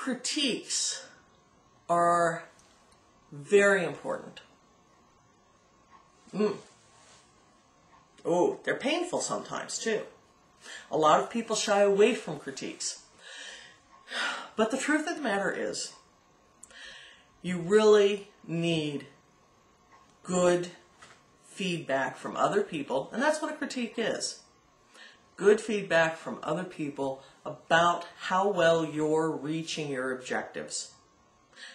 critiques are very important. Oh, they're painful sometimes too. A lot of people shy away from critiques. But the truth of the matter is, you really need good feedback from other people, and that's what a critique is. Good feedback from other people about how well you're reaching your objectives.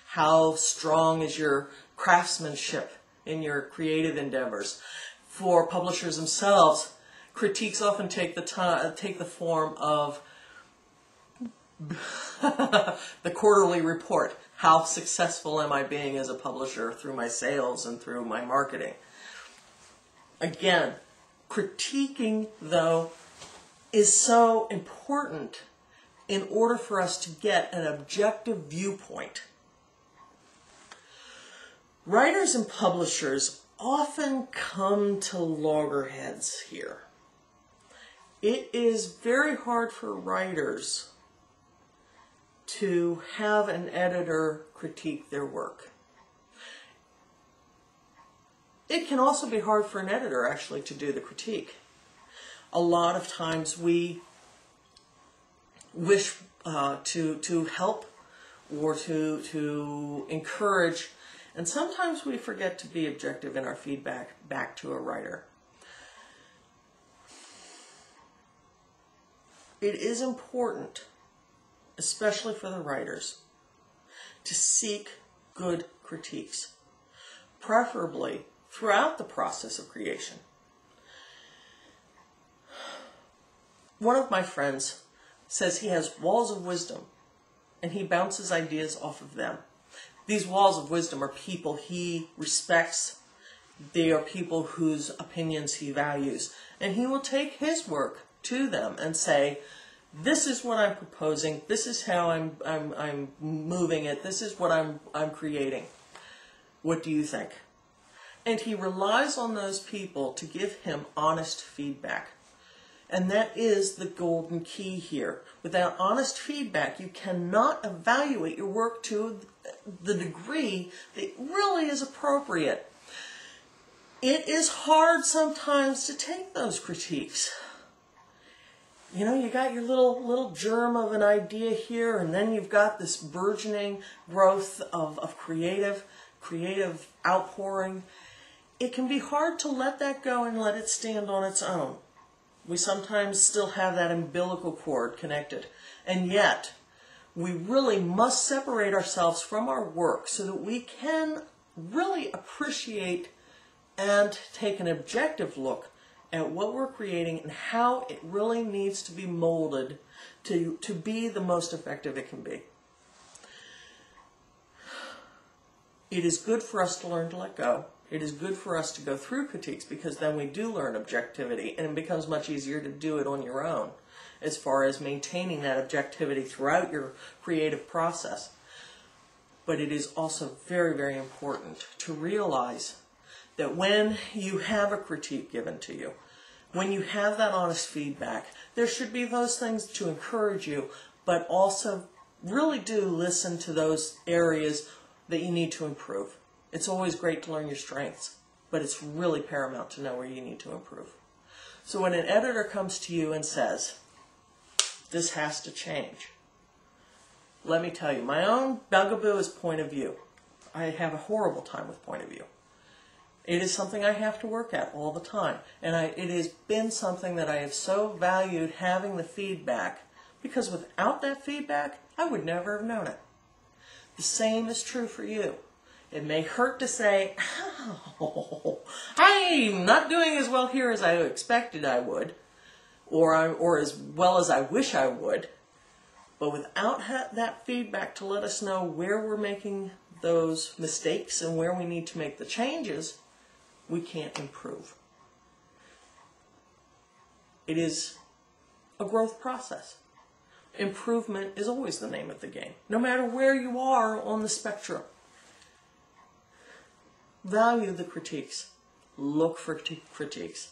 How strong is your craftsmanship in your creative endeavors. For publishers themselves, critiques often take the form of the quarterly report. How successful am I being as a publisher through my sales and through my marketing? Again, critiquing, though, is so important in order for us to get an objective viewpoint. Writers and publishers often come to loggerheads here. It is very hard for writers to have an editor critique their work. It can also be hard for an editor actually to do the critique. A lot of times we wish to help or to encourage, and sometimes we forget to be objective in our feedback back to a writer. It is important, especially for the writers, to seek good critiques, preferably throughout the process of creation. One of my friends says he has walls of wisdom, and he bounces ideas off of them. These walls of wisdom are people he respects. They are people whose opinions he values. And he will take his work to them and say, this is what I'm proposing, this is how I'm moving it, this is what I'm creating. What do you think? And he relies on those people to give him honest feedback. And that is the golden key here. Without honest feedback, you cannot evaluate your work to the degree that really is appropriate. It is hard sometimes to take those critiques. You know, you got your little germ of an idea here, and then you've got this burgeoning growth of creative outpouring. It can be hard to let that go and let it stand on its own. We sometimes still have that umbilical cord connected, and yet we really must separate ourselves from our work so that we can really appreciate and take an objective look at what we're creating and how it really needs to be molded to be the most effective it can be. It is good for us to learn to let go. It is good for us to go through critiques because then we do learn objectivity, and it becomes much easier to do it on your own as far as maintaining that objectivity throughout your creative process. But it is also very, very important to realize that when you have a critique given to you, when you have that honest feedback, there should be those things to encourage you, but also really do listen to those areas that you need to improve. It's always great to learn your strengths, but it's really paramount to know where you need to improve. So when an editor comes to you and says, this has to change, let me tell you, my own bugaboo is point of view. I have a horrible time with point of view. It is something I have to work at all the time. And it has been something that I have so valued having the feedback, because without that feedback, I would never have known it. The same is true for you. It may hurt to say, oh, I'm not doing as well here as I expected I would, or as well as I wish I would. But without that feedback to let us know where we're making those mistakes and where we need to make the changes, we can't improve. It is a growth process. Improvement is always the name of the game, no matter where you are on the spectrum. Value the critiques. Look for critiques.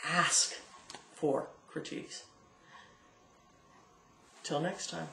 Ask for critiques. Till next time.